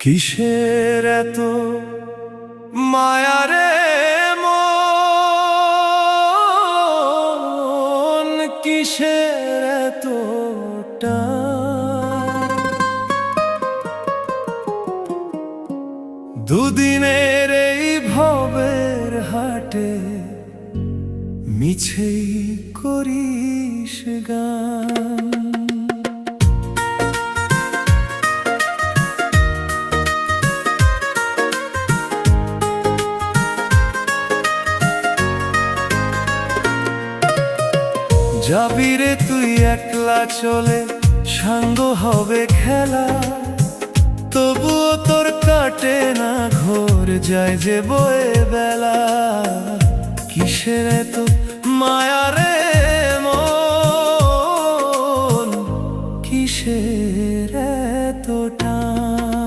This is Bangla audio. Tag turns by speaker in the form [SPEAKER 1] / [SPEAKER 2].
[SPEAKER 1] কিসের এত মায়ারে মন, কিসের এত টান? দুদিনের এই ভবের হাটে মিছেই করিস গান। যাবি রে তুই একলা চলে, সাঙ্গ হবে খেলা, তবুও তোর কাটে না ঘোর, যায় যে বয়ে বেলা। কিসের এত মায়া রে